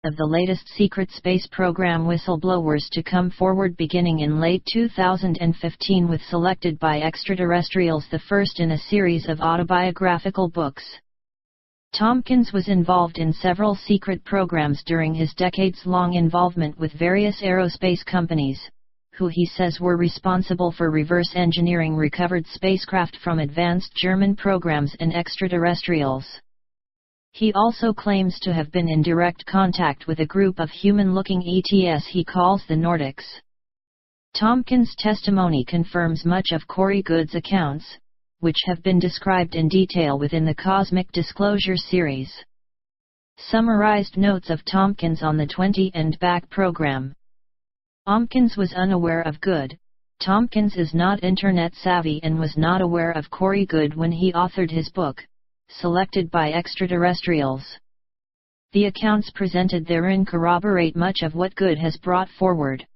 of the latest secret space program whistleblowers to come forward beginning in late 2015 with Selected by Extraterrestrials, the first in a series of autobiographical books. Tompkins was involved in several secret programs during his decades-long involvement with various aerospace companies, who he says were responsible for reverse engineering recovered spacecraft from advanced German programs and extraterrestrials. He also claims to have been in direct contact with a group of human-looking ETs he calls the Nordics. Tompkins' testimony confirms much of Corey Goode's accounts, which have been described in detail within the Cosmic Disclosure series. Summarized notes of Tompkins on the 20 and Back program. Tompkins was unaware of Goode. Tompkins is not internet savvy and was not aware of Corey Goode when he authored his book, Selected by Extraterrestrials. The accounts presented therein corroborate much of what Goode has brought forward.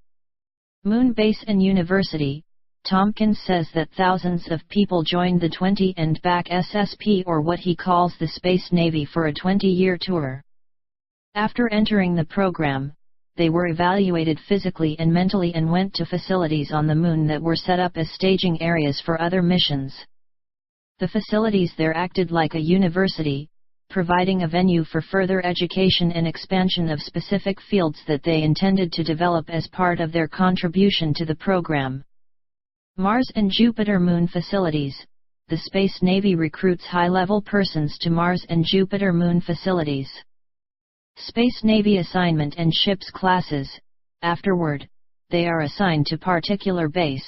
Moon Base and University. Tompkins says that thousands of people joined the 20 and Back SSP, or what he calls the Space Navy, for a 20-year tour. After entering the program, they were evaluated physically and mentally and went to facilities on the Moon that were set up as staging areas for other missions. The facilities there acted like a university, providing a venue for further education and expansion of specific fields that they intended to develop as part of their contribution to the program. Mars and Jupiter Moon facilities. The Space Navy recruits high-level persons to Mars and Jupiter Moon facilities. Space Navy assignment and ships classes. Afterward, they are assigned to particular base.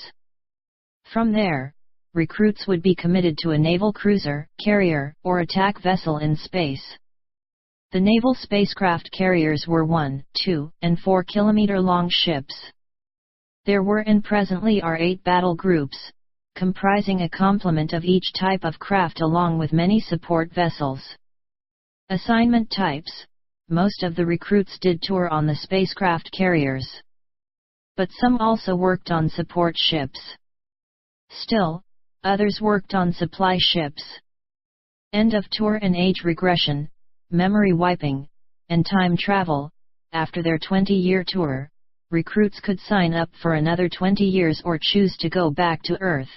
From there, recruits would be committed to a naval cruiser, carrier, or attack vessel in space. The naval spacecraft carriers were 1, 2, and 4 kilometer-long ships. There were and presently are 8 battle groups, comprising a complement of each type of craft along with many support vessels. Assignment types. Most of the recruits did tour on the spacecraft carriers, but some also worked on support ships. Still, others worked on supply ships. End of tour and age regression, memory wiping, and time travel. After their 20-year tour, recruits could sign up for another 20 years or choose to go back to Earth.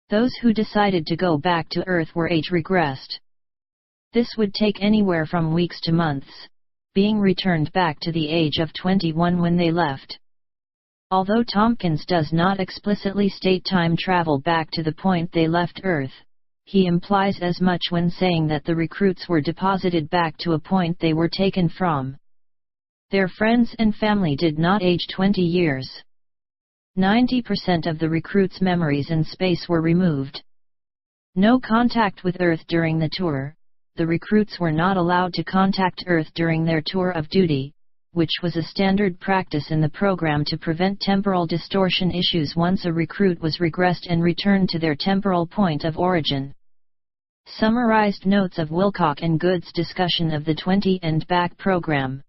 Those who decided to go back to Earth were age regressed. This would take anywhere from weeks to months, being returned back to the age of 21 when they left. Although Tompkins does not explicitly state time travel back to the point they left Earth, he implies as much when saying that the recruits were deposited back to a point they were taken from. Their friends and family did not age 20 years. 90% of the recruits' memories in space were removed. No contact with Earth during the tour. The recruits were not allowed to contact Earth during their tour of duty, which was a standard practice in the program to prevent temporal distortion issues once a recruit was regressed and returned to their temporal point of origin. Summarized notes of Wilcock and Goode's discussion of the 20 and Back program.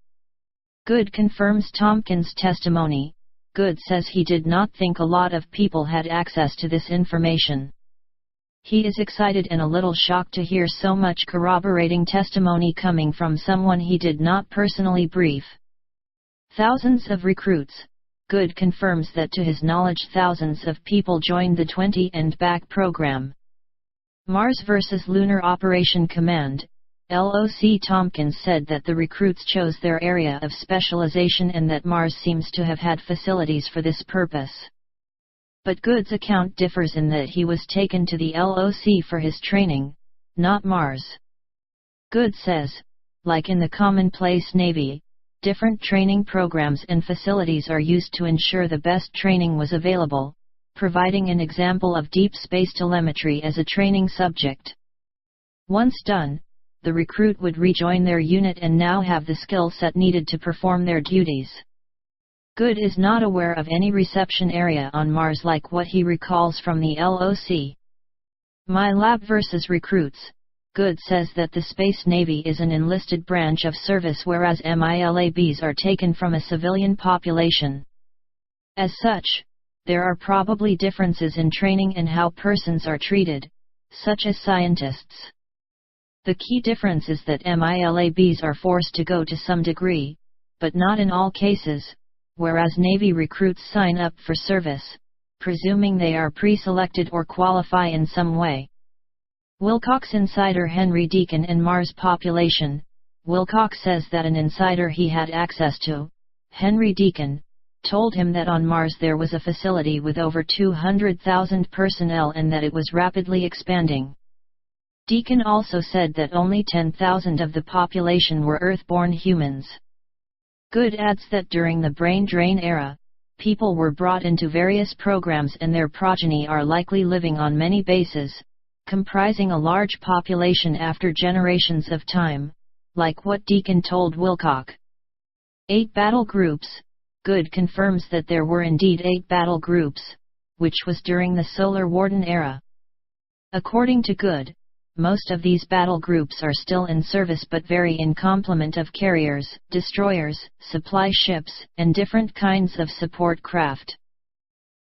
Goode confirms Tompkins' testimony. Goode says he did not think a lot of people had access to this information. He is excited and a little shocked to hear so much corroborating testimony coming from someone he did not personally brief. Thousands of recruits. Goode confirms that to his knowledge thousands of people joined the 20 and Back program. Mars vs. Lunar Operation Command, LOC. Tompkins said that the recruits chose their area of specialization and that Mars seems to have had facilities for this purpose. But Goode's account differs in that he was taken to the LOC for his training, not Mars. Goode says, like in the commonplace Navy, different training programs and facilities are used to ensure the best training was available, providing an example of deep space telemetry as a training subject. Once done, the recruit would rejoin their unit and now have the skill set needed to perform their duties. Goode is not aware of any reception area on Mars like what he recalls from the LOC. My lab versus recruits. Goode says that the Space Navy is an enlisted branch of service whereas MILABs are taken from a civilian population. As such, there are probably differences in training and how persons are treated, such as scientists. The key difference is that MILABs are forced to go to some degree, but not in all cases, whereas Navy recruits sign up for service, presuming they are pre-selected or qualify in some way. Wilcock's insider Henry Deacon and Mars population. Wilcock says that an insider he had access to, Henry Deacon, told him that on Mars there was a facility with over 200,000 personnel and that it was rapidly expanding. Deacon also said that only 10,000 of the population were Earth-born humans. Goode adds that during the brain drain era, people were brought into various programs and their progeny are likely living on many bases, comprising a large population after generations of time, like what Deacon told Wilcock. 8 battle groups. Goode confirms that there were indeed 8 battle groups, which was during the Solar Warden era. According to Goode, most of these battle groups are still in service but vary in complement of carriers, destroyers, supply ships, and different kinds of support craft.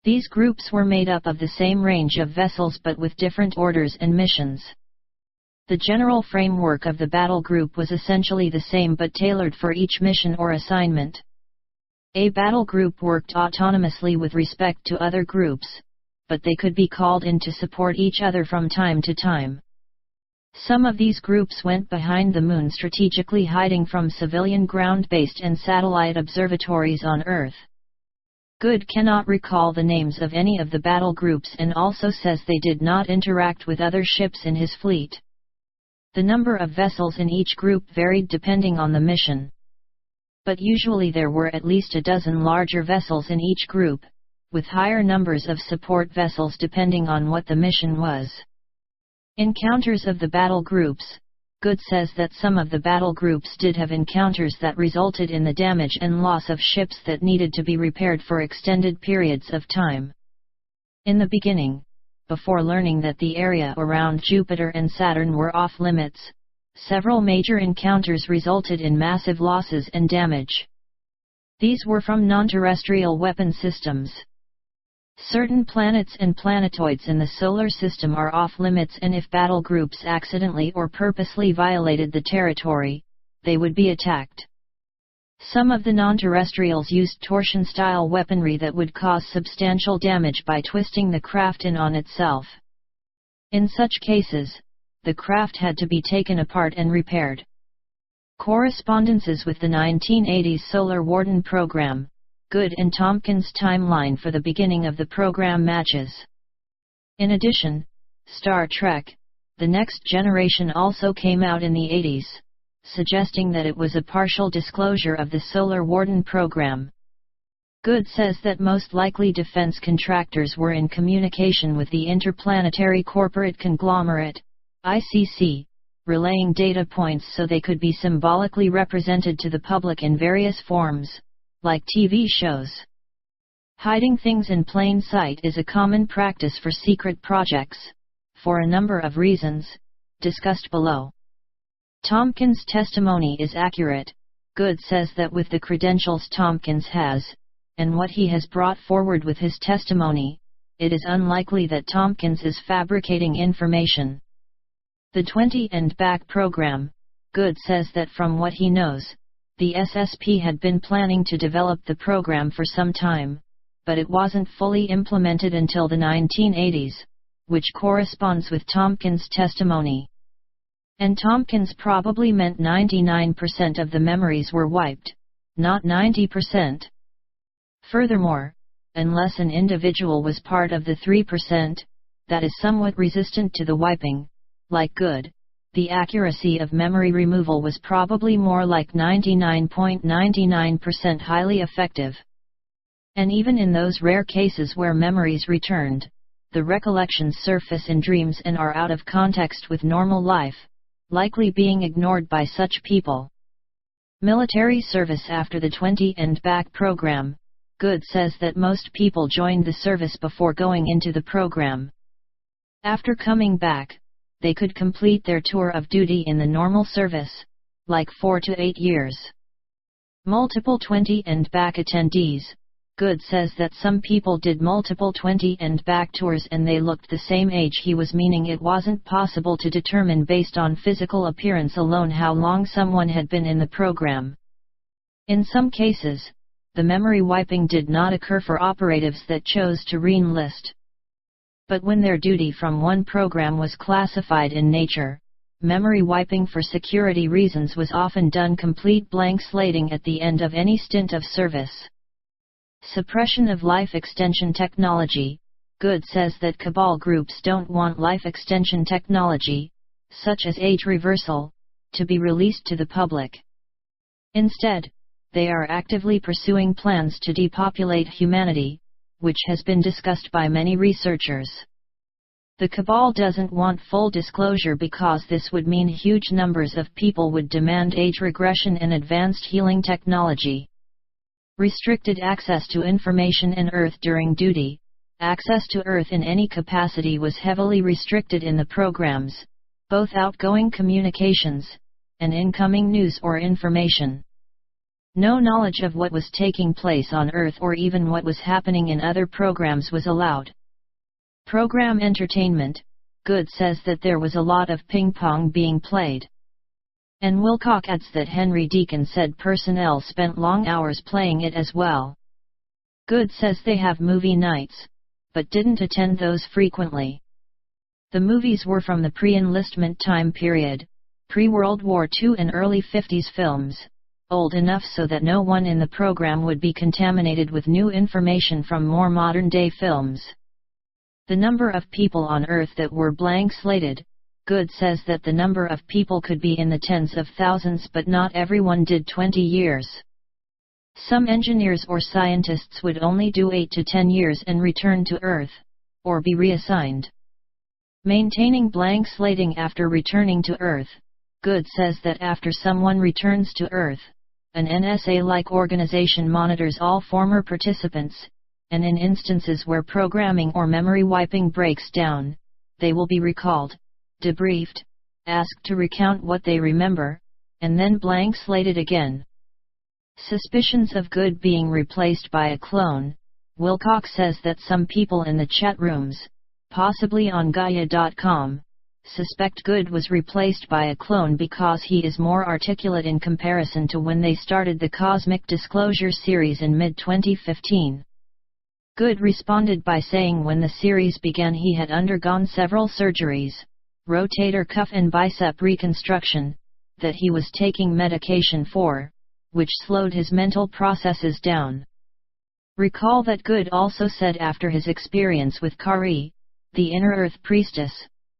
These groups were made up of the same range of vessels but with different orders and missions. The general framework of the battle group was essentially the same but tailored for each mission or assignment. A battle group worked autonomously with respect to other groups, but they could be called in to support each other from time to time. Some of these groups went behind the moon, strategically hiding from civilian ground-based and satellite observatories on Earth. Goode cannot recall the names of any of the battle groups and also says they did not interact with other ships in his fleet. The number of vessels in each group varied depending on the mission. But usually there were at least a dozen larger vessels in each group, with higher numbers of support vessels depending on what the mission was. Encounters of the battle groups. Goode says that some of the battle groups did have encounters that resulted in the damage and loss of ships that needed to be repaired for extended periods of time. In the beginning, before learning that the area around Jupiter and Saturn were off-limits, several major encounters resulted in massive losses and damage. These were from non-terrestrial weapon systems. Certain planets and planetoids in the solar system are off-limits, and if battle groups accidentally or purposely violated the territory, they would be attacked. Some of the non-terrestrials used torsion-style weaponry that would cause substantial damage by twisting the craft in on itself. In such cases, the craft had to be taken apart and repaired. Correspondences with the 1980s Solar Warden program. Goode and Tompkins' timeline for the beginning of the program matches. In addition, Star Trek: The Next Generation also came out in the 80s, suggesting that it was a partial disclosure of the Solar Warden program. Goode says that most likely defense contractors were in communication with the Interplanetary Corporate Conglomerate, ICC, relaying data points so they could be symbolically represented to the public in various forms, like TV shows. Hiding things in plain sight is a common practice for secret projects, for a number of reasons, discussed below. Tompkins' testimony is accurate. Goode says that with the credentials Tompkins has, and what he has brought forward with his testimony, it is unlikely that Tompkins is fabricating information. The 20 and back program. Goode says that from what he knows, the SSP had been planning to develop the program for some time, but it wasn't fully implemented until the 1980s, which corresponds with Tompkins' testimony. And Tompkins probably meant 99% of the memories were wiped, not 90%. Furthermore, unless an individual was part of the 3%, that is somewhat resistant to the wiping, like Goode, the accuracy of memory removal was probably more like 99.99% highly effective. And even in those rare cases where memories returned, the recollections surface in dreams and are out of context with normal life, likely being ignored by such people. Military service. After the 20 and back program, Goode says that most people joined the service before going into the program. After coming back, they could complete their tour of duty in the normal service, like 4 to 8 years. Multiple 20 and back attendees. Goode says that some people did multiple 20 and back tours and they looked the same age he was, meaning it wasn't possible to determine based on physical appearance alone how long someone had been in the program. In some cases, the memory wiping did not occur for operatives that chose to re-enlist. But when their duty from one program was classified in nature, memory wiping for security reasons was often done, complete blank slating at the end of any stint of service. Suppression of life extension technology. Goode says that cabal groups don't want life extension technology, such as age reversal, to be released to the public. Instead, they are actively pursuing plans to depopulate humanity, which has been discussed by many researchers. The cabal doesn't want full disclosure because this would mean huge numbers of people would demand age regression and advanced healing technology. Restricted access to information in Earth during duty. Access to Earth in any capacity was heavily restricted in the programs, both outgoing communications, and incoming news or information. No knowledge of what was taking place on Earth or even what was happening in other programs was allowed. Program entertainment. Goode says that there was a lot of ping-pong being played. And Wilcock adds that Henry Deacon said personnel spent long hours playing it as well. Goode says they have movie nights, but didn't attend those frequently. The movies were from the pre-enlistment time period, pre-World War II and early 50s films, old enough so that no one in the program would be contaminated with new information from more modern-day films. The number of people on Earth that were blank-slated. Goode says that the number of people could be in the tens of thousands, but not everyone did 20 years. Some engineers or scientists would only do 8 to 10 years and return to Earth, or be reassigned. Maintaining blank slating after returning to Earth. Goode says that after someone returns to Earth, an NSA-like organization monitors all former participants, and in instances where programming or memory wiping breaks down, they will be recalled, debriefed, asked to recount what they remember, and then blank slated again. Suspicions of Goode being replaced by a clone. Wilcock says that some people in the chat rooms, possibly on Gaia.com, suspect Goode was replaced by a clone because he is more articulate in comparison to when they started the Cosmic Disclosure series in mid-2015. Goode responded by saying when the series began he had undergone several surgeries, rotator cuff and bicep reconstruction, that he was taking medication for, which slowed his mental processes down. Recall that Goode also said after his experience with Kari, the inner Earth priestess,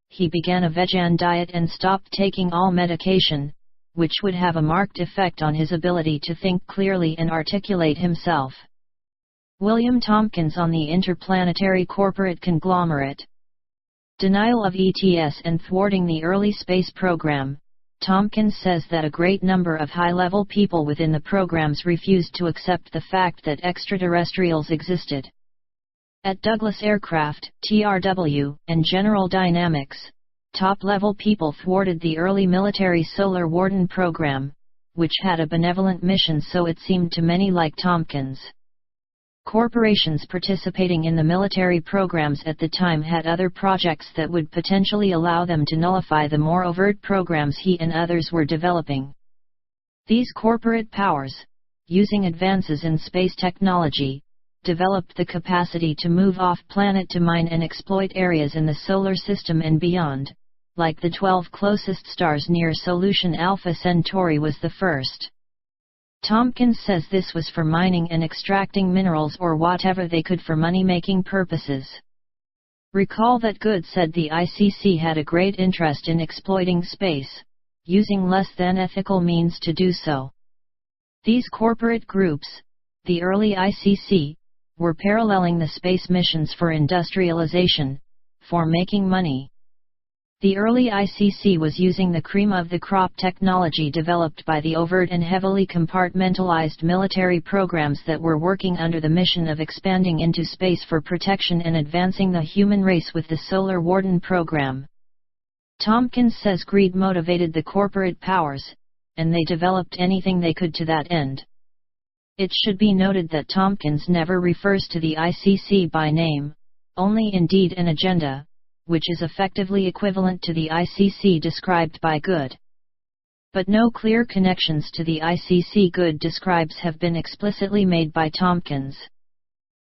he began a vegan diet and stopped taking all medication, which would have a marked effect on his ability to think clearly and articulate himself. William Tompkins on the Interplanetary Corporate Conglomerate. Denial of ETS and thwarting the early space program. Tompkins says that a great number of high-level people within the programs refused to accept the fact that extraterrestrials existed. At Douglas Aircraft, TRW, and General Dynamics, top-level people thwarted the early military Solar Warden program, which had a benevolent mission, so it seemed to many, like Tompkins. Corporations participating in the military programs at the time had other projects that would potentially allow them to nullify the more overt programs he and others were developing. These corporate powers, using advances in space technology, developed the capacity to move off-planet to mine and exploit areas in the solar system and beyond, like the 12 closest stars near Solution Alpha Centauri was the first. Tompkins says this was for mining and extracting minerals or whatever they could for money-making purposes. Recall that Goode said the ICC had a great interest in exploiting space, using less than ethical means to do so. These corporate groups, the early ICC, were paralleling the space missions for industrialization, for making money. The early ICC was using the cream of the crop technology developed by the overt and heavily compartmentalized military programs that were working under the mission of expanding into space for protection and advancing the human race with the Solar Warden program. Tompkins says greed motivated the corporate powers, and they developed anything they could to that end. It should be noted that Tompkins never refers to the ICC by name, only indeed an agenda, which is effectively equivalent to the ICC described by Goode. But no clear connections to the ICC Goode describes have been explicitly made by Tompkins.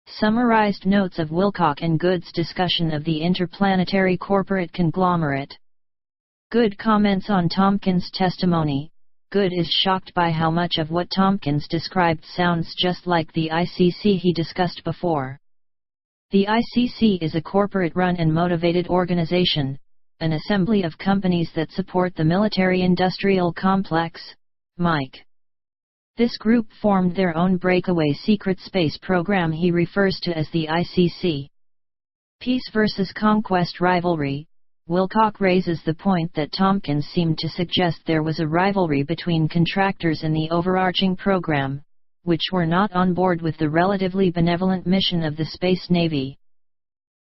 Summarized notes of Wilcock and Goode's discussion of the interplanetary corporate conglomerate. Goode comments on Tompkins' testimony. Goode is shocked by how much of what Tompkins described sounds just like the ICC he discussed before. The ICC is a corporate-run and motivated organization, an assembly of companies that support the military-industrial complex, MIC. This group formed their own breakaway secret space program he refers to as the ICC. Peace versus conquest rivalry. Wilcock raises the point that Tompkins seemed to suggest there was a rivalry between contractors in the overarching program, which were not on board with the relatively benevolent mission of the Space Navy.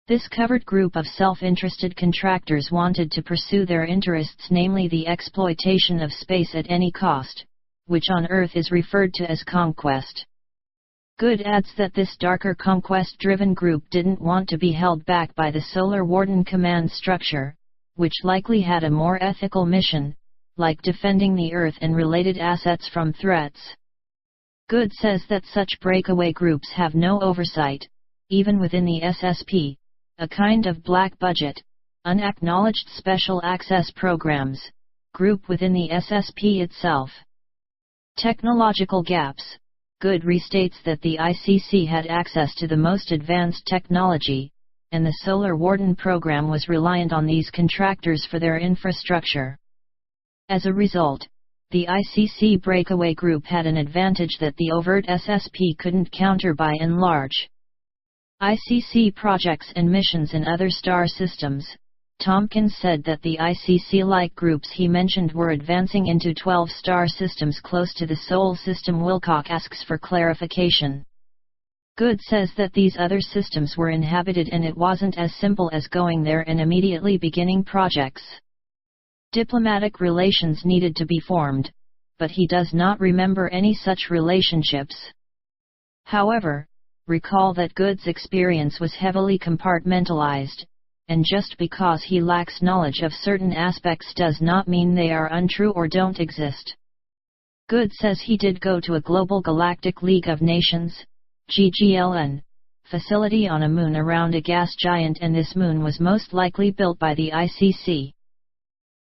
This covert group of self-interested contractors wanted to pursue their interests, namely the exploitation of space at any cost, which on Earth is referred to as conquest. Goode adds that this darker conquest-driven group didn't want to be held back by the Solar Warden command structure, which likely had a more ethical mission, like defending the Earth and related assets from threats. Goode says that such breakaway groups have no oversight, even within the SSP, a kind of black budget, unacknowledged special access programs, group within the SSP itself. Technological gaps. Goode restates that the ICC had access to the most advanced technology, and the Solar Warden program was reliant on these contractors for their infrastructure. As a result, the ICC breakaway group had an advantage that the overt SSP couldn't counter by and large. ICC projects and missions in other star systems. Tompkins said that the ICC-like groups he mentioned were advancing into 12 star systems close to the Sol system. Wilcock asks for clarification. Goode says that these other systems were inhabited and it wasn't as simple as going there and immediately beginning projects. Diplomatic relations needed to be formed, but he does not remember any such relationships. However, recall that Goode's experience was heavily compartmentalized, and just because he lacks knowledge of certain aspects does not mean they are untrue or don't exist. Goode says he did go to a global galactic League of Nations, GGLN, facility on a moon around a gas giant, and this moon was most likely built by the ICC.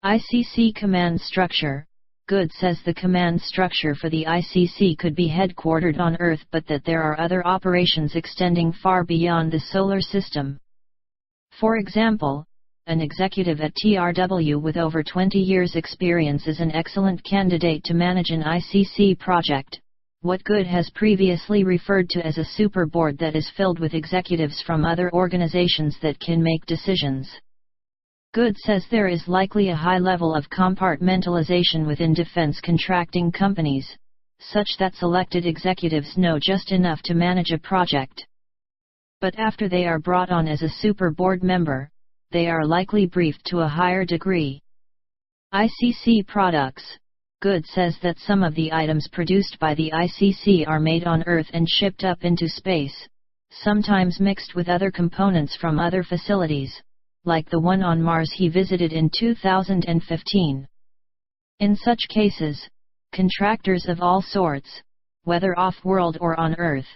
ICC command structure. Goode says the command structure for the ICC could be headquartered on Earth, but that there are other operations extending far beyond the solar system. For example, an executive at TRW with over 20 years' experience is an excellent candidate to manage an ICC project, what Goode has previously referred to as a super board that is filled with executives from other organizations that can make decisions. Goode says there is likely a high level of compartmentalization within defense contracting companies, such that selected executives know just enough to manage a project. But after they are brought on as a super board member, they are likely briefed to a higher degree. ICC products. Goode says that some of the items produced by the ICC are made on Earth and shipped up into space, sometimes mixed with other components from other facilities, like the one on Mars he visited in 2015. In such cases, contractors of all sorts, whether off-world or on Earth,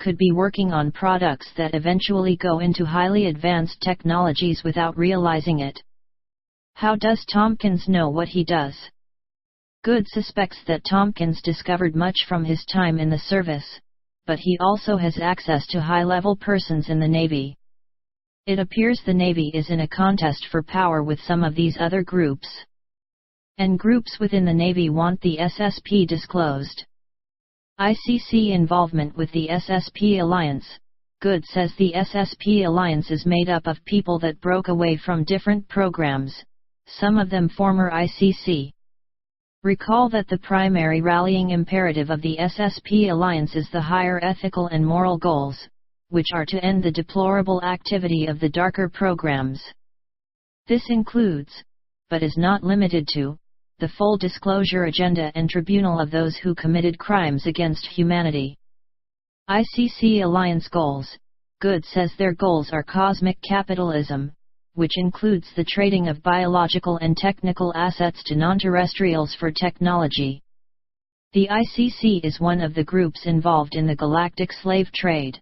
could be working on products that eventually go into highly advanced technologies without realizing it. How does Tompkins know what he does? Goode suspects that Tompkins discovered much from his time in the service, but he also has access to high-level persons in the Navy. It appears the Navy is in a contest for power with some of these other groups. And groups within the Navy want the SSP disclosed. ICC involvement with the SSP Alliance. Goode says the SSP Alliance is made up of people that broke away from different programs, some of them former ICC. Recall that the primary rallying imperative of the SSP Alliance is the higher ethical and moral goals, which are to end the deplorable activity of the darker programs. This includes, but is not limited to, the full disclosure agenda and tribunal of those who committed crimes against humanity. ICC Alliance Goals. Goode says their goals are cosmic capitalism, which includes the trading of biological and technical assets to non-terrestrials for technology. The ICC is one of the groups involved in the galactic slave trade.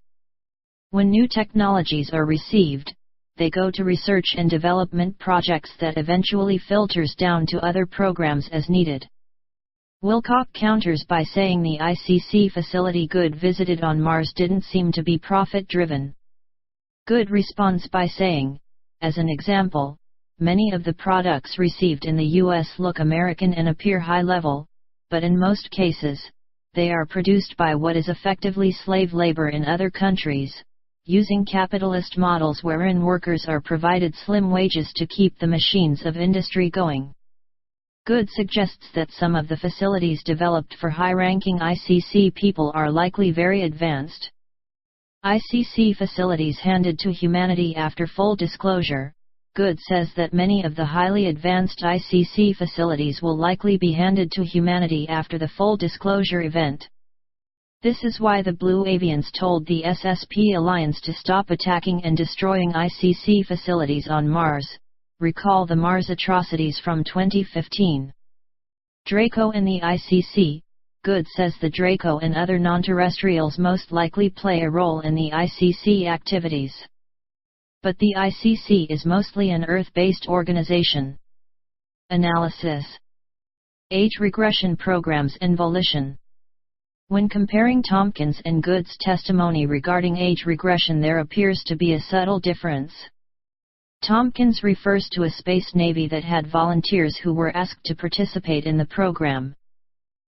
When new technologies are received, they go to research and development projects that eventually filters down to other programs as needed. Wilcock counters by saying the ICC facility Goode visited on Mars didn't seem to be profit-driven. Goode responds by saying, as an example, many of the products received in the US look American and appear high-level, but in most cases, they are produced by what is effectively slave labor in other countries, using capitalist models wherein workers are provided slim wages to keep the machines of industry going. Goode suggests that some of the facilities developed for high-ranking ICC people are likely very advanced. ICC facilities handed to humanity after full disclosure. Goode says that many of the highly advanced ICC facilities will likely be handed to humanity after the full disclosure event. This is why the Blue Avians told the SSP Alliance to stop attacking and destroying ICC facilities on Mars. Recall the Mars atrocities from 2015. Draco and the ICC. Goode says the Draco and other non-terrestrials most likely play a role in the ICC activities. But the ICC is mostly an Earth-based organization. Analysis. Age regression programs and volition. When comparing Tompkins and Goode's testimony regarding age regression, there appears to be a subtle difference. Tompkins refers to a space navy that had volunteers who were asked to participate in the program.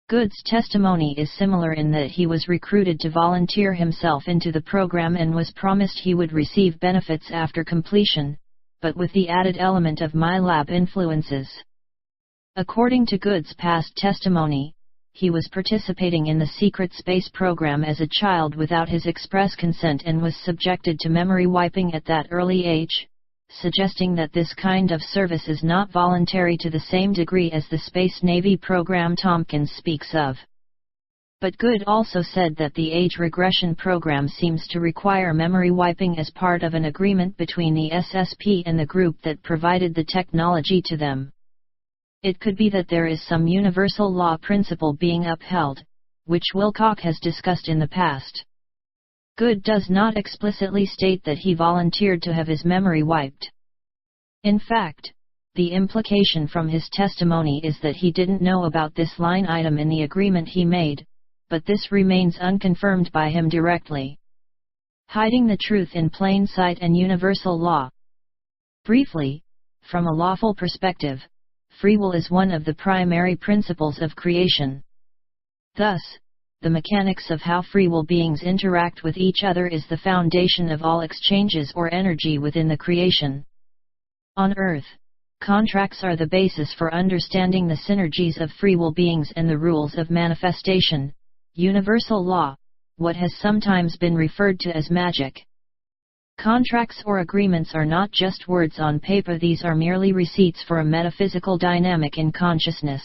Goode's testimony is similar in that he was recruited to volunteer himself into the program and was promised he would receive benefits after completion, but with the added element of MyLab influences. According to Goode's past testimony, he was participating in the secret space program as a child without his express consent and was subjected to memory wiping at that early age, suggesting that this kind of service is not voluntary to the same degree as the Space Navy program Tompkins speaks of. But Goode also said that the age regression program seems to require memory wiping as part of an agreement between the SSP and the group that provided the technology to them. It could be that there is some universal law principle being upheld, which Wilcock has discussed in the past. Goode does not explicitly state that he volunteered to have his memory wiped. In fact, the implication from his testimony is that he didn't know about this line item in the agreement he made, but this remains unconfirmed by him directly. Hiding the truth in plain sight and universal law. Briefly, from a lawful perspective, free will is one of the primary principles of creation. Thus, the mechanics of how free will beings interact with each other is the foundation of all exchanges or energy within the creation. On Earth, contracts are the basis for understanding the synergies of free will beings and the rules of manifestation, universal law, what has sometimes been referred to as magic. Contracts or agreements are not just words on paper, these are merely receipts for a metaphysical dynamic in consciousness.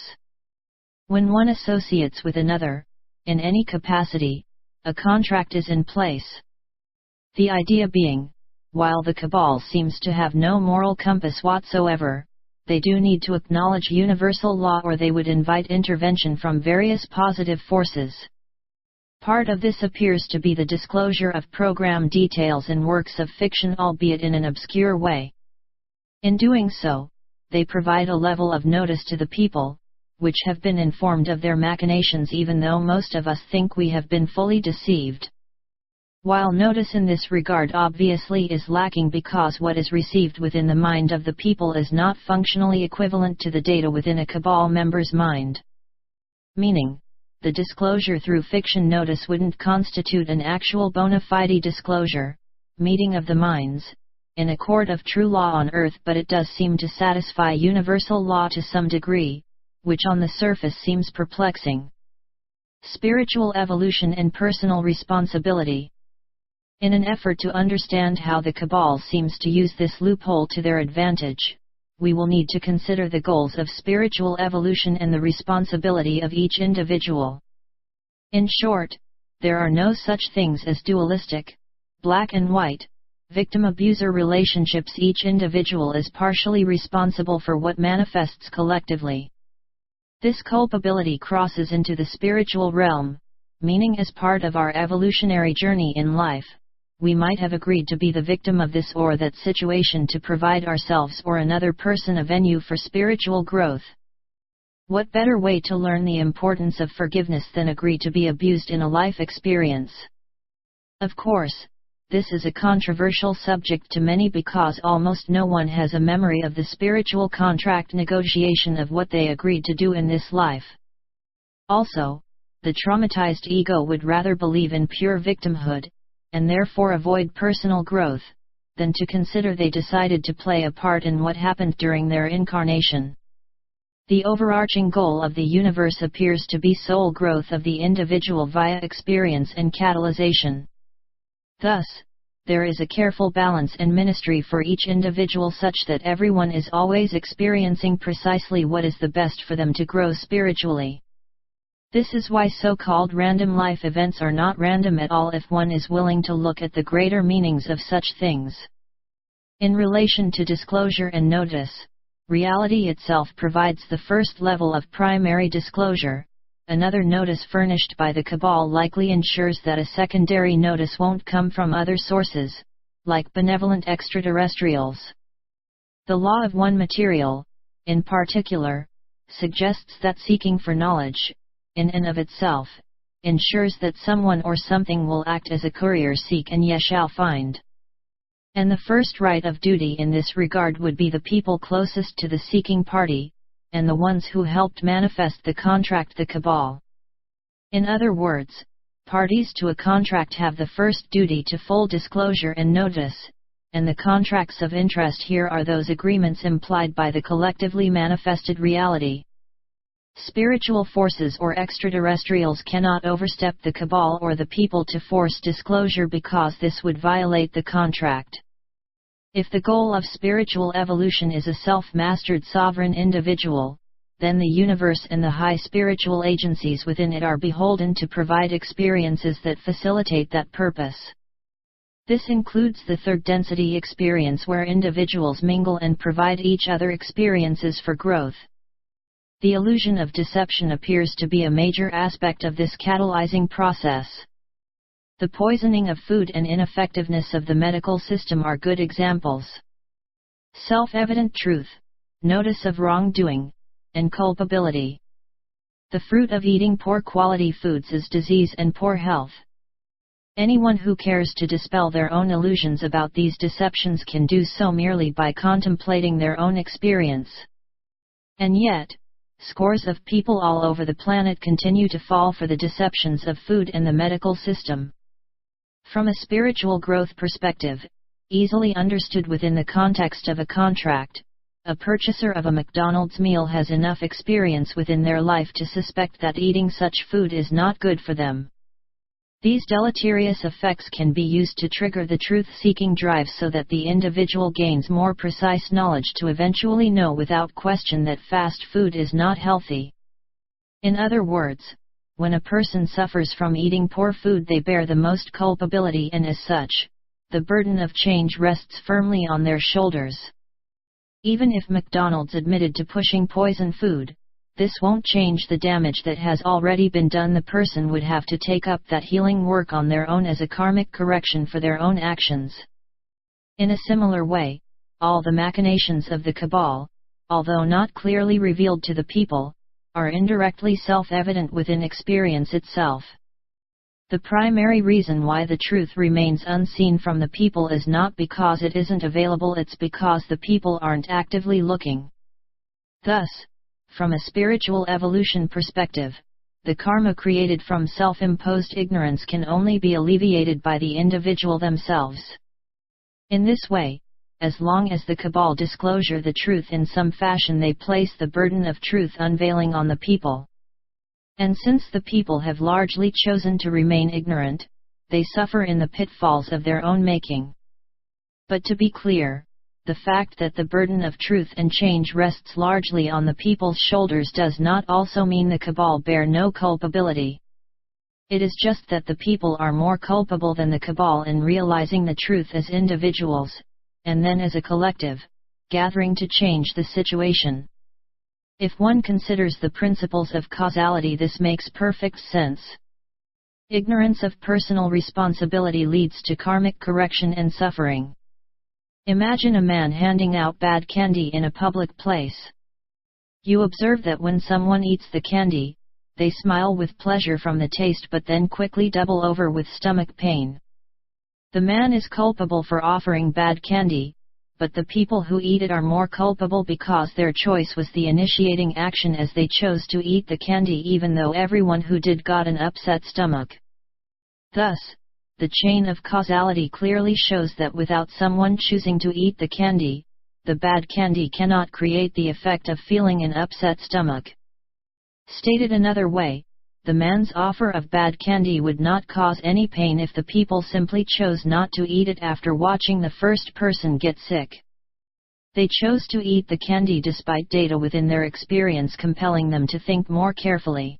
When one associates with another, in any capacity, a contract is in place. The idea being, while the cabal seems to have no moral compass whatsoever, they do need to acknowledge universal law or they would invite intervention from various positive forces. Part of this appears to be the disclosure of program details in works of fiction, albeit in an obscure way. In doing so, they provide a level of notice to the people, which have been informed of their machinations, even though most of us think we have been fully deceived. While notice in this regard obviously is lacking because what is received within the mind of the people is not functionally equivalent to the data within a cabal member's mind. Meaning, the disclosure through fiction notice wouldn't constitute an actual bona fide disclosure, meeting of the minds, in a court of true law on Earth, but it does seem to satisfy universal law to some degree, which on the surface seems perplexing. Spiritual evolution and personal responsibility. In an effort to understand how the cabal seems to use this loophole to their advantage, we will need to consider the goals of spiritual evolution and the responsibility of each individual. In short, there are no such things as dualistic, black and white, victim-abuser relationships. Each individual is partially responsible for what manifests collectively. This culpability crosses into the spiritual realm, meaning as part of our evolutionary journey in life, we might have agreed to be the victim of this or that situation to provide ourselves or another person a venue for spiritual growth. What better way to learn the importance of forgiveness than agree to be abused in a life experience? Of course, this is a controversial subject to many because almost no one has a memory of the spiritual contract negotiation of what they agreed to do in this life. Also, the traumatized ego would rather believe in pure victimhood, and therefore avoid personal growth, than to consider they decided to play a part in what happened during their incarnation. The overarching goal of the universe appears to be soul growth of the individual via experience and catalyzation. Thus, there is a careful balance and ministry for each individual such that everyone is always experiencing precisely what is the best for them to grow spiritually. This is why so-called random life events are not random at all if one is willing to look at the greater meanings of such things. In relation to disclosure and notice, reality itself provides the first level of primary disclosure. Another notice furnished by the Cabal likely ensures that a secondary notice won't come from other sources, like benevolent extraterrestrials. The law of one material, in particular, suggests that seeking for knowledge, in and of itself, ensures that someone or something will act as a courier. Seek and ye shall find. And the first right of duty in this regard would be the people closest to the seeking party, and the ones who helped manifest the contract, the Cabal. In other words, parties to a contract have the first duty to full disclosure and notice, and the contracts of interest here are those agreements implied by the collectively manifested reality. Spiritual forces or extraterrestrials cannot overstep the Cabal or the people to force disclosure because this would violate the contract. If the goal of spiritual evolution is a self-mastered sovereign individual, then the universe and the high spiritual agencies within it are beholden to provide experiences that facilitate that purpose. This includes the third density experience where individuals mingle and provide each other experiences for growth. The illusion of deception appears to be a major aspect of this catalyzing process. The poisoning of food and ineffectiveness of the medical system are good examples. Self-evident truth, notice of wrongdoing, and culpability. The fruit of eating poor quality foods is disease and poor health. Anyone who cares to dispel their own illusions about these deceptions can do so merely by contemplating their own experience. And yet, scores of people all over the planet continue to fall for the deceptions of food and the medical system. From a spiritual growth perspective, easily understood within the context of a contract, a purchaser of a McDonald's meal has enough experience within their life to suspect that eating such food is not good for them. These deleterious effects can be used to trigger the truth-seeking drive so that the individual gains more precise knowledge to eventually know without question that fast food is not healthy. In other words, when a person suffers from eating poor food, they bear the most culpability, and as such, the burden of change rests firmly on their shoulders. Even if McDonald's admitted to pushing poison food, this won't change the damage that has already been done. The person would have to take up that healing work on their own as a karmic correction for their own actions. In a similar way, all the machinations of the Cabal, although not clearly revealed to the people, are indirectly self-evident within experience itself. The primary reason why the truth remains unseen from the people is not because it isn't available, it's because the people aren't actively looking. Thus, from a spiritual evolution perspective, the karma created from self-imposed ignorance can only be alleviated by the individual themselves. In this way, as long as the Cabal disclosure the truth in some fashion, they place the burden of truth unveiling on the people. And since the people have largely chosen to remain ignorant, they suffer in the pitfalls of their own making. But to be clear, the fact that the burden of truth and change rests largely on the people's shoulders does not also mean the Cabal bear no culpability. It is just that the people are more culpable than the cabal in realizing the truth as individuals, and then as a collective, gathering to change the situation. If one considers the principles of causality, this makes perfect sense. Ignorance of personal responsibility leads to karmic correction and suffering. Imagine a man handing out bad candy in a public place. You observe that when someone eats the candy, they smile with pleasure from the taste but then quickly double over with stomach pain. The man is culpable for offering bad candy, but the people who eat it are more culpable because their choice was the initiating action, as they chose to eat the candy even though everyone who did got an upset stomach. Thus, the chain of causality clearly shows that without someone choosing to eat the candy, the bad candy cannot create the effect of feeling an upset stomach. Stated another way, the man's offer of bad candy would not cause any pain if the people simply chose not to eat it after watching the first person get sick. They chose to eat the candy despite data within their experience compelling them to think more carefully.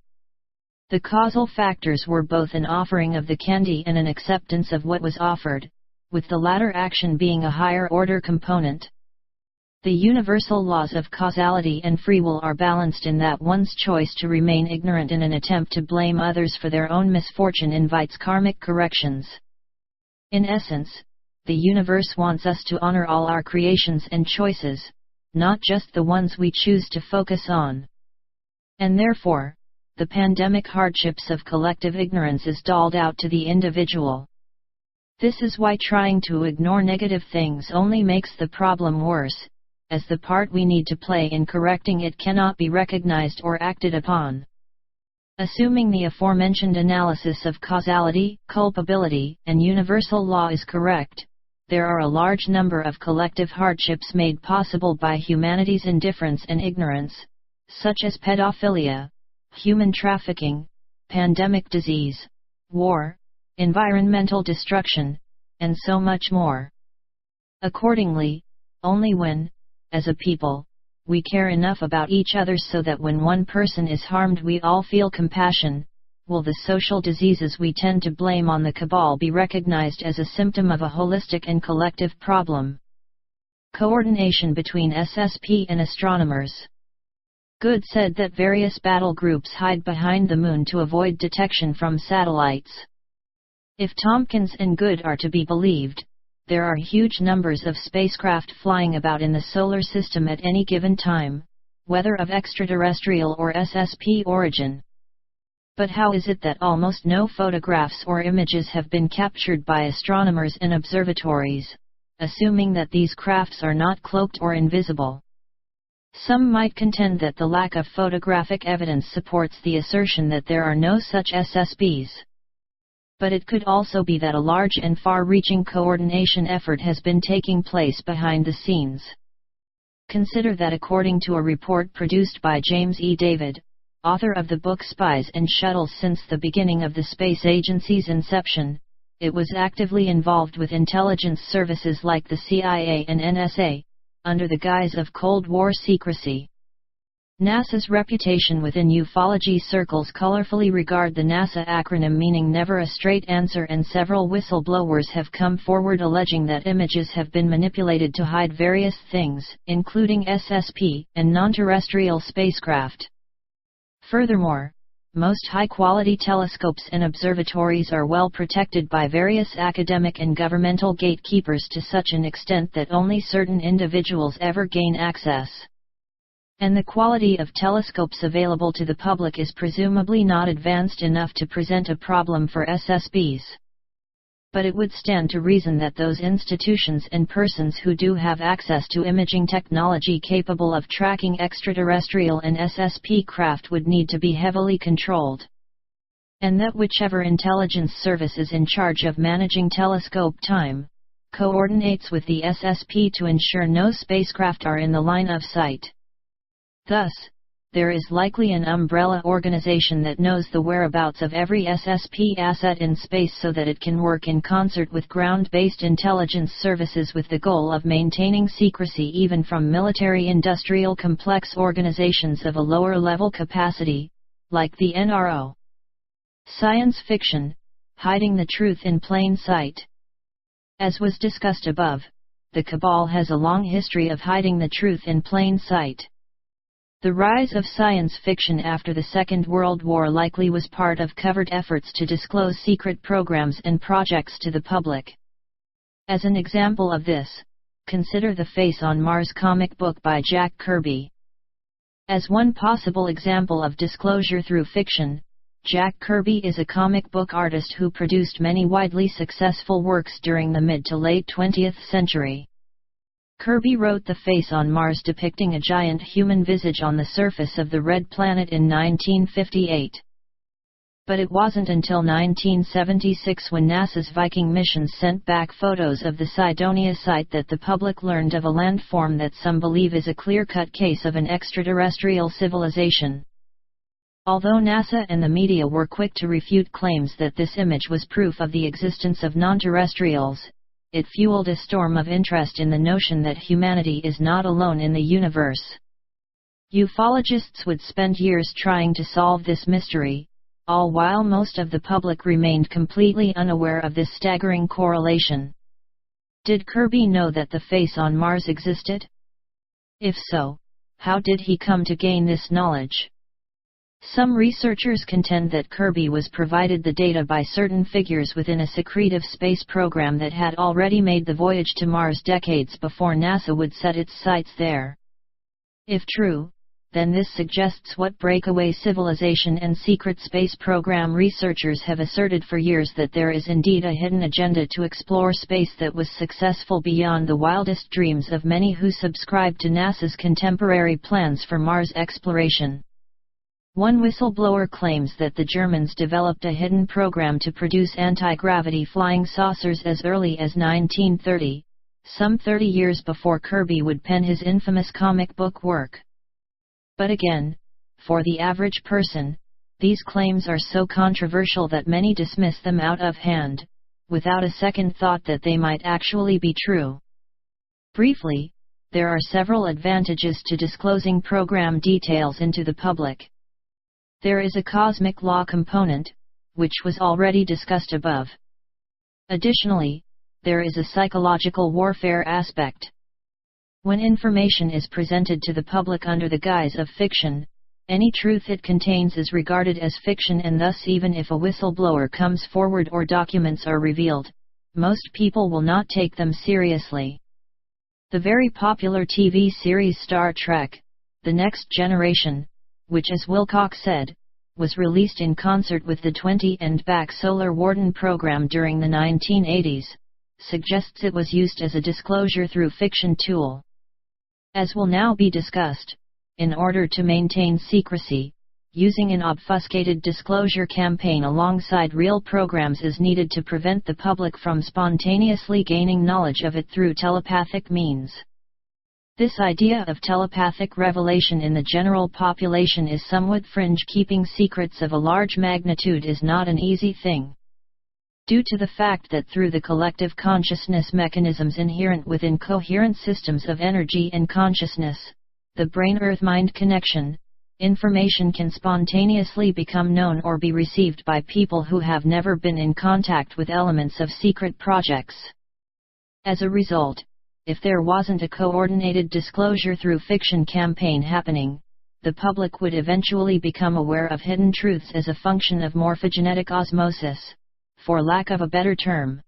The causal factors were both an offering of the candy and an acceptance of what was offered, with the latter action being a higher order component. The universal laws of causality and free will are balanced in that one's choice to remain ignorant in an attempt to blame others for their own misfortune invites karmic corrections. In essence, the universe wants us to honor all our creations and choices, not just the ones we choose to focus on. And therefore, the pandemic hardships of collective ignorance is doled out to the individual. This is why trying to ignore negative things only makes the problem worse, as the part we need to play in correcting it cannot be recognized or acted upon. Assuming the aforementioned analysis of causality, culpability, and universal law is correct, there are a large number of collective hardships made possible by humanity's indifference and ignorance, such as pedophilia, human trafficking, pandemic disease, war, environmental destruction, and so much more. Accordingly, only when, as a people, we care enough about each other so that when one person is harmed we all feel compassion, will the social diseases we tend to blame on the cabal be recognized as a symptom of a holistic and collective problem. Coordination between SSP and astronomers. Goode said that various battle groups hide behind the moon to avoid detection from satellites. If Tompkins and Goode are to be believed, there are huge numbers of spacecraft flying about in the solar system at any given time, whether of extraterrestrial or SSP origin. But how is it that almost no photographs or images have been captured by astronomers in observatories, assuming that these crafts are not cloaked or invisible? Some might contend that the lack of photographic evidence supports the assertion that there are no such SSPs. But it could also be that a large and far-reaching coordination effort has been taking place behind the scenes. Consider that according to a report produced by James E. David, author of the book Spies and Shuttles since the beginning of the space agency's inception, it was actively involved with intelligence services like the CIA and NSA, under the guise of Cold War secrecy. NASA's reputation within ufology circles colorfully regard the NASA acronym meaning never a straight answer, and several whistleblowers have come forward alleging that images have been manipulated to hide various things, including SSP and non-terrestrial spacecraft. Furthermore, most high-quality telescopes and observatories are well protected by various academic and governmental gatekeepers to such an extent that only certain individuals ever gain access. And the quality of telescopes available to the public is presumably not advanced enough to present a problem for SSBs. But it would stand to reason that those institutions and persons who do have access to imaging technology capable of tracking extraterrestrial and SSP craft would need to be heavily controlled. And that whichever intelligence service is in charge of managing telescope time, coordinates with the SSP to ensure no spacecraft are in the line of sight. Thus, there is likely an umbrella organization that knows the whereabouts of every SSP asset in space so that it can work in concert with ground-based intelligence services with the goal of maintaining secrecy even from military-industrial complex organizations of a lower-level capacity, like the NRO. Science fiction, hiding the truth in plain sight. As was discussed above, the Cabal has a long history of hiding the truth in plain sight. The rise of science fiction after the Second World War likely was part of covert efforts to disclose secret programs and projects to the public. As an example of this, consider the Face on Mars comic book by Jack Kirby. As one possible example of disclosure through fiction, Jack Kirby is a comic book artist who produced many widely successful works during the mid to late 20th century. Kirby wrote The Face on Mars depicting a giant human visage on the surface of the Red Planet in 1958. But it wasn't until 1976 when NASA's Viking missions sent back photos of the Cydonia site that the public learned of a landform that some believe is a clear-cut case of an extraterrestrial civilization. Although NASA and the media were quick to refute claims that this image was proof of the existence of non-terrestrials, it fueled a storm of interest in the notion that humanity is not alone in the universe. Ufologists would spend years trying to solve this mystery, all while most of the public remained completely unaware of this staggering correlation. Did Kirby know that the face on Mars existed? If so, how did he come to gain this knowledge? Some researchers contend that Kirby was provided the data by certain figures within a secretive space program that had already made the voyage to Mars decades before NASA would set its sights there. If true, then this suggests what breakaway civilization and secret space program researchers have asserted for years, that there is indeed a hidden agenda to explore space that was successful beyond the wildest dreams of many who subscribe to NASA's contemporary plans for Mars exploration. One whistleblower claims that the Germans developed a hidden program to produce anti-gravity flying saucers as early as 1930, some 30 years before Kirby would pen his infamous comic book work. But again, for the average person, these claims are so controversial that many dismiss them out of hand, without a second thought that they might actually be true. Briefly, there are several advantages to disclosing program details into the public. There is a cosmic law component, which was already discussed above. Additionally, there is a psychological warfare aspect. When information is presented to the public under the guise of fiction, any truth it contains is regarded as fiction, and thus even if a whistleblower comes forward or documents are revealed, most people will not take them seriously. The very popular TV series Star Trek: The Next Generation, which, as Wilcock said, was released in concert with the 20 and back Solar Warden program during the 1980s, suggests it was used as a disclosure through fiction tool. As will now be discussed, in order to maintain secrecy, using an obfuscated disclosure campaign alongside real programs is needed to prevent the public from spontaneously gaining knowledge of it through telepathic means. This idea of telepathic revelation in the general population is somewhat fringe. Keeping secrets of a large magnitude is not an easy thing. Due to the fact that through the collective consciousness mechanisms inherent within coherent systems of energy and consciousness, the brain-earth-mind connection, information can spontaneously become known or be received by people who have never been in contact with elements of secret projects. As a result, if there wasn't a coordinated disclosure through fiction campaign happening, the public would eventually become aware of hidden truths as a function of morphogenetic osmosis, for lack of a better term.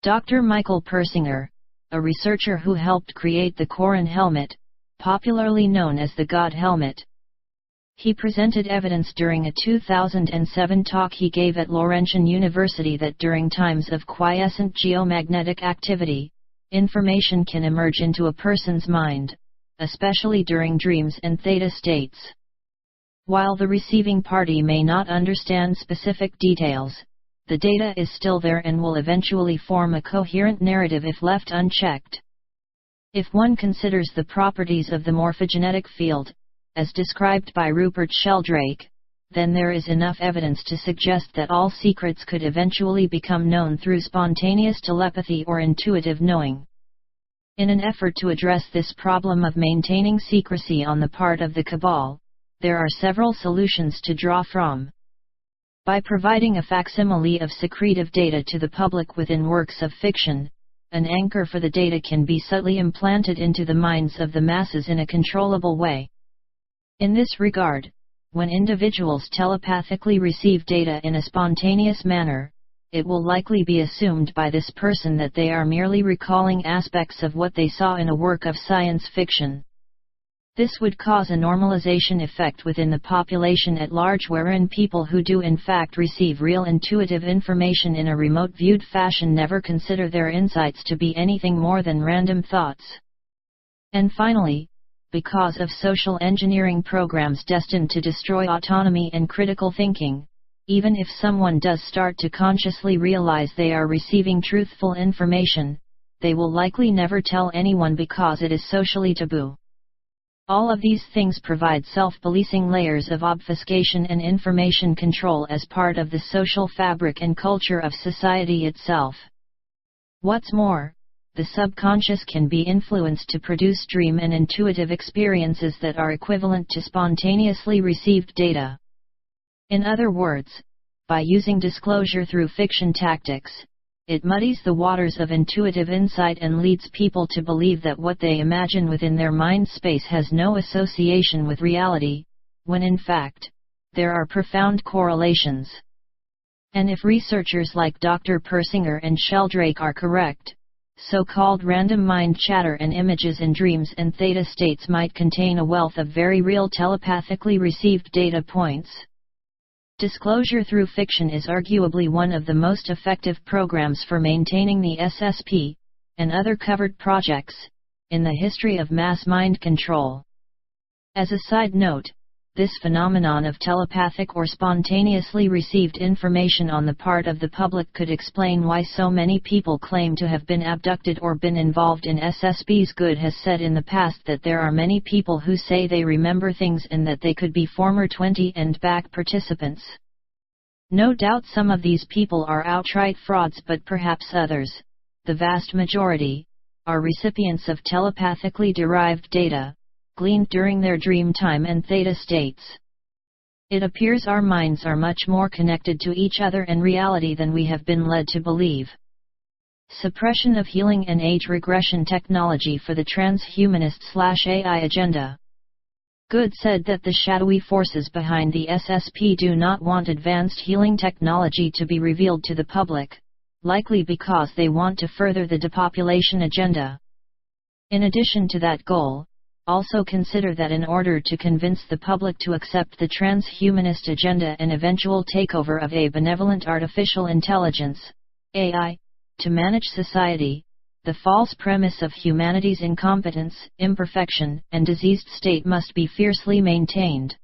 Dr. Michael Persinger, a researcher who helped create the Koran helmet, popularly known as the God helmet. He presented evidence during a 2007 talk he gave at Laurentian University that during times of quiescent geomagnetic activity, information can emerge into a person's mind, especially during dreams and theta states. While the receiving party may not understand specific details, the data is still there and will eventually form a coherent narrative if left unchecked. If one considers the properties of the morphogenetic field, as described by Rupert Sheldrake, then there is enough evidence to suggest that all secrets could eventually become known through spontaneous telepathy or intuitive knowing. In an effort to address this problem of maintaining secrecy on the part of the Cabal, there are several solutions to draw from. By providing a facsimile of secretive data to the public within works of fiction, an anchor for the data can be subtly implanted into the minds of the masses in a controllable way. In this regard, when individuals telepathically receive data in a spontaneous manner, it will likely be assumed by this person that they are merely recalling aspects of what they saw in a work of science fiction. This would cause a normalization effect within the population at large, wherein people who do in fact receive real intuitive information in a remote-viewed fashion never consider their insights to be anything more than random thoughts. And finally, because of social engineering programs destined to destroy autonomy and critical thinking, even if someone does start to consciously realize they are receiving truthful information, they will likely never tell anyone because it is socially taboo. All of these things provide self-policing layers of obfuscation and information control as part of the social fabric and culture of society itself. What's more, the subconscious can be influenced to produce dream and intuitive experiences that are equivalent to spontaneously received data. In other words, by using disclosure through fiction tactics, it muddies the waters of intuitive insight and leads people to believe that what they imagine within their mind space has no association with reality, when in fact, there are profound correlations. And if researchers like Dr. Persinger and Sheldrake are correct, so-called random mind chatter and images in dreams and theta states might contain a wealth of very real telepathically received data points. Disclosure through fiction is arguably one of the most effective programs for maintaining the SSP, and other covered projects, in the history of mass mind control. As a side note, this phenomenon of telepathic or spontaneously received information on the part of the public could explain why so many people claim to have been abducted or been involved in SSBs. Goode has said in the past that there are many people who say they remember things and that they could be former 20 and back participants. No doubt some of these people are outright frauds, but perhaps others, the vast majority, are recipients of telepathically derived data, gleaned during their dream time and theta states. It appears our minds are much more connected to each other and reality than we have been led to believe. Suppression of healing and age regression technology for the transhumanist/AI agenda. Goode said that the shadowy forces behind the SSP do not want advanced healing technology to be revealed to the public, likely because they want to further the depopulation agenda. In addition to that goal, also consider that in order to convince the public to accept the transhumanist agenda and eventual takeover of a benevolent artificial intelligence, AI, to manage society, the false premise of humanity's incompetence, imperfection, and diseased state must be fiercely maintained.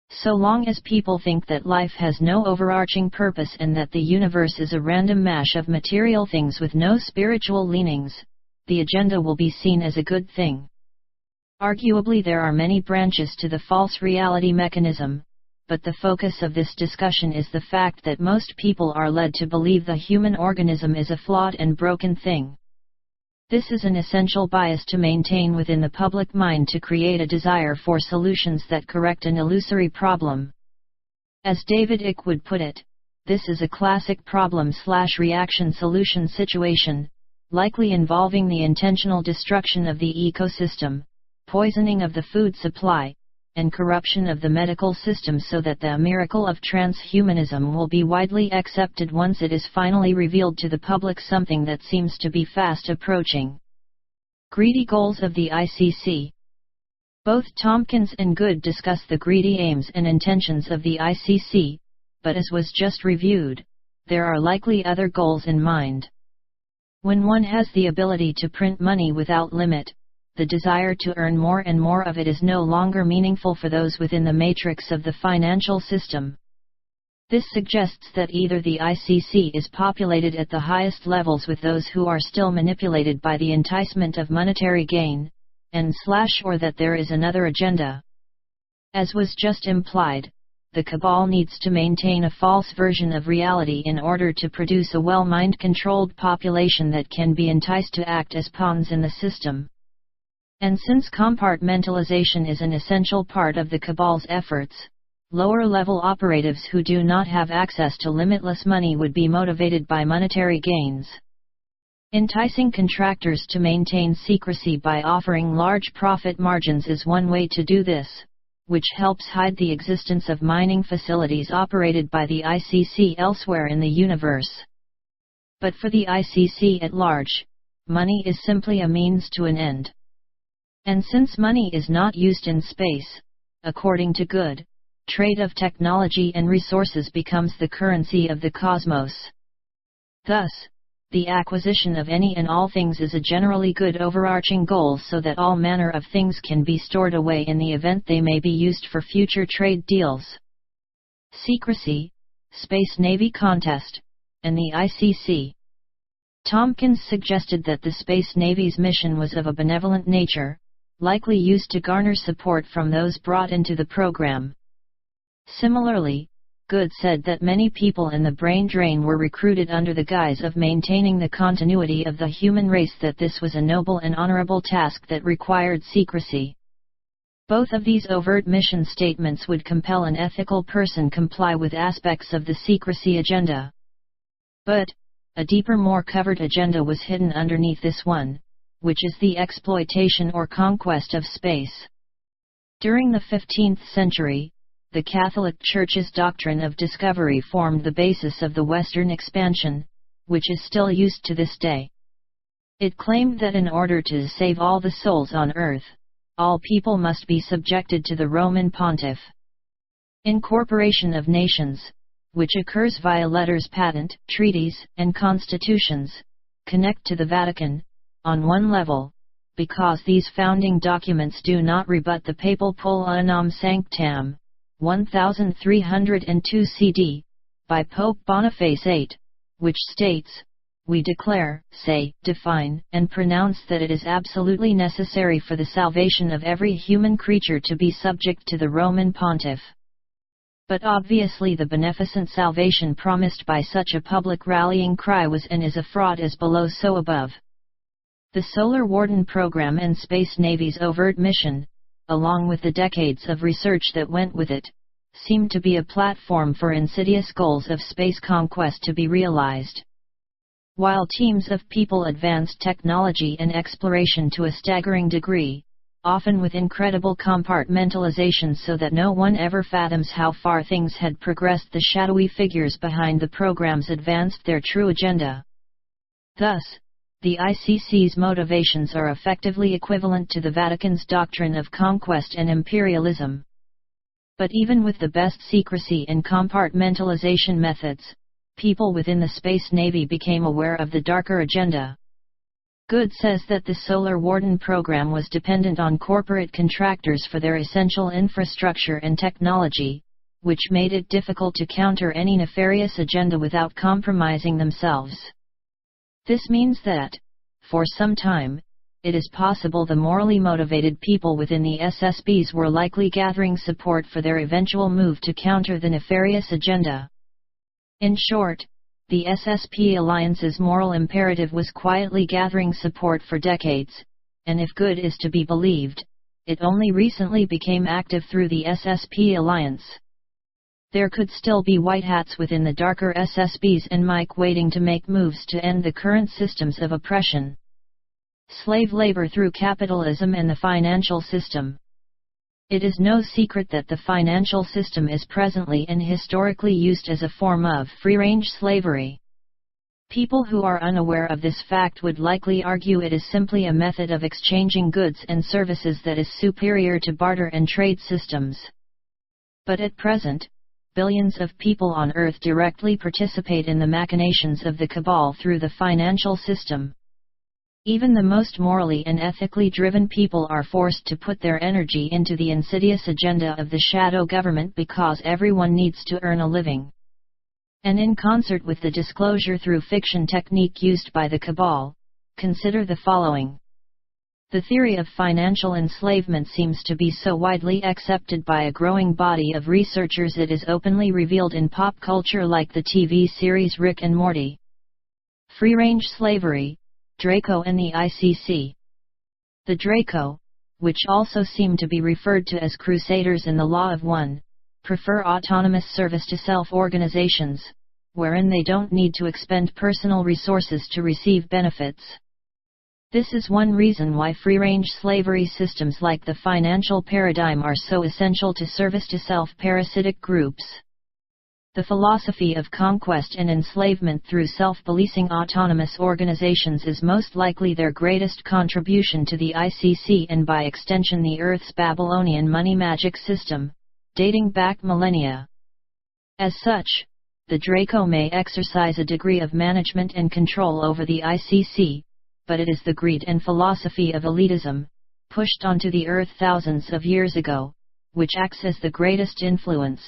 So long as people think that life has no overarching purpose and that the universe is a random mash of material things with no spiritual leanings, the agenda will be seen as a good thing. Arguably there are many branches to the false reality mechanism, but the focus of this discussion is the fact that most people are led to believe the human organism is a flawed and broken thing. This is an essential bias to maintain within the public mind to create a desire for solutions that correct an illusory problem. As David Icke would put it, this is a classic problem/reaction solution situation, likely involving the intentional destruction of the ecosystem, poisoning of the food supply, and corruption of the medical system so that the miracle of transhumanism will be widely accepted once it is finally revealed to the public, something that seems to be fast approaching. Greedy goals of the ICC. Both Tompkins and Goode discuss the greedy aims and intentions of the ICC, but as was just reviewed, there are likely other goals in mind. When one has the ability to print money without limit, the desire to earn more and more of it is no longer meaningful for those within the matrix of the financial system. This suggests that either the ICC is populated at the highest levels with those who are still manipulated by the enticement of monetary gain, or that there is another agenda. As was just implied, the cabal needs to maintain a false version of reality in order to produce a well-mind-controlled population that can be enticed to act as pawns in the system. And since compartmentalization is an essential part of the cabal's efforts, lower-level operatives who do not have access to limitless money would be motivated by monetary gains. Enticing contractors to maintain secrecy by offering large profit margins is one way to do this, which helps hide the existence of mining facilities operated by the ICC elsewhere in the universe. But for the ICC at large, money is simply a means to an end. And since money is not used in space, according to Goode, trade of technology and resources becomes the currency of the cosmos. Thus, the acquisition of any and all things is a generally good overarching goal so that all manner of things can be stored away in the event they may be used for future trade deals. Secrecy, Space Navy Contest, and the ICC. Tompkins suggested that the Space Navy's mission was of a benevolent nature, likely used to garner support from those brought into the program. Similarly, Goode said that many people in the brain drain were recruited under the guise of maintaining the continuity of the human race, that this was a noble and honorable task that required secrecy. Both of these overt mission statements would compel an ethical person comply with aspects of the secrecy agenda. But, a deeper, more covert agenda was hidden underneath this one, which is the exploitation or conquest of space. During the 15th century, the Catholic Church's doctrine of discovery formed the basis of the Western expansion, which is still used to this day. It claimed that in order to save all the souls on earth, all people must be subjected to the Roman Pontiff. Incorporation of nations, which occurs via letters patent, treaties, and constitutions, connect to the Vatican, on one level, because these founding documents do not rebut the papal Bull Unam Sanctam, 1302 CD, by Pope Boniface VIII, which states, "We declare, say, define, and pronounce that it is absolutely necessary for the salvation of every human creature to be subject to the Roman Pontiff." But obviously the beneficent salvation promised by such a public rallying cry was and is a fraud, as below so above. The Solar Warden program and Space Navy's overt mission, along with the decades of research that went with it, seemed to be a platform for insidious goals of space conquest to be realized. While teams of people advanced technology and exploration to a staggering degree, often with incredible compartmentalization so that no one ever fathoms how far things had progressed, the shadowy figures behind the programs advanced their true agenda. Thus, the ICC's motivations are effectively equivalent to the Vatican's doctrine of conquest and imperialism. But even with the best secrecy and compartmentalization methods, people within the Space Navy became aware of the darker agenda. Goode says that the Solar Warden program was dependent on corporate contractors for their essential infrastructure and technology, which made it difficult to counter any nefarious agenda without compromising themselves. This means that, for some time, it is possible the morally motivated people within the SSBs were likely gathering support for their eventual move to counter the nefarious agenda. In short, the SSP Alliance's moral imperative was quietly gathering support for decades, and if Goode is to be believed, it only recently became active through the SSP Alliance. There could still be white hats within the darker SSBs and Mike waiting to make moves to end the current systems of oppression. Slave labor through capitalism and the financial system. It is no secret that the financial system is presently and historically used as a form of free-range slavery. People who are unaware of this fact would likely argue it is simply a method of exchanging goods and services that is superior to barter and trade systems. But at present, billions of people on Earth directly participate in the machinations of the cabal through the financial system. Even the most morally and ethically driven people are forced to put their energy into the insidious agenda of the shadow government because everyone needs to earn a living. And in concert with the disclosure through fiction technique used by the cabal, consider the following. The theory of financial enslavement seems to be so widely accepted by a growing body of researchers it is openly revealed in pop culture like the TV series Rick and Morty. Free-range slavery, Draco and the ICC. The Draco, which also seem to be referred to as Crusaders in the Law of One, prefer autonomous service-to-self organizations, wherein they don't need to expend personal resources to receive benefits. This is one reason why free-range slavery systems like the financial paradigm are so essential to service-to-self parasitic groups. The philosophy of conquest and enslavement through self-policing autonomous organizations is most likely their greatest contribution to the ICC and by extension the Earth's Babylonian money magic system, dating back millennia. As such, the Draco may exercise a degree of management and control over the ICC, but it is the greed and philosophy of elitism, pushed onto the Earth thousands of years ago, which acts as the greatest influence.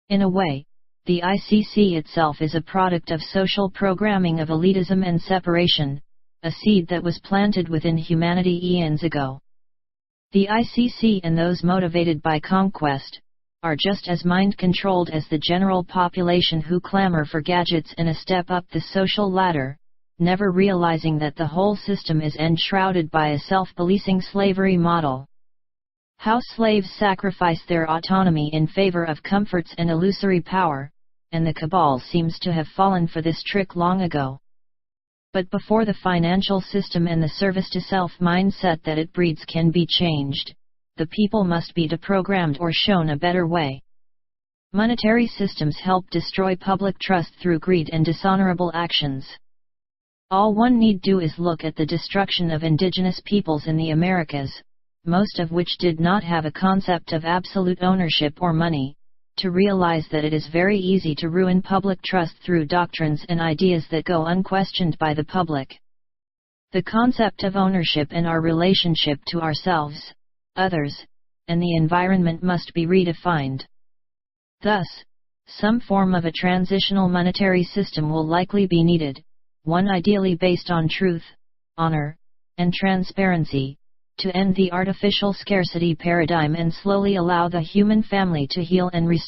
In a way, the ICC itself is a product of social programming of elitism and separation, a seed that was planted within humanity eons ago. The ICC and those motivated by conquest are just as mind-controlled as the general population who clamor for gadgets and a step up the social ladder, never realizing that the whole system is enshrouded by a self-policing slavery model. How slaves sacrifice their autonomy in favor of comforts and illusory power, and the cabal seems to have fallen for this trick long ago. But before the financial system and the service-to-self mindset that it breeds can be changed, the people must be deprogrammed or shown a better way. Monetary systems help destroy public trust through greed and dishonorable actions. All one need do is look at the destruction of indigenous peoples in the Americas, most of which did not have a concept of absolute ownership or money, to realize that it is very easy to ruin public trust through doctrines and ideas that go unquestioned by the public. The concept of ownership and our relationship to ourselves, others, and the environment must be redefined. Thus, some form of a transitional monetary system will likely be needed, one ideally based on truth, honor, and transparency, to end the artificial scarcity paradigm and slowly allow the human family to heal and restore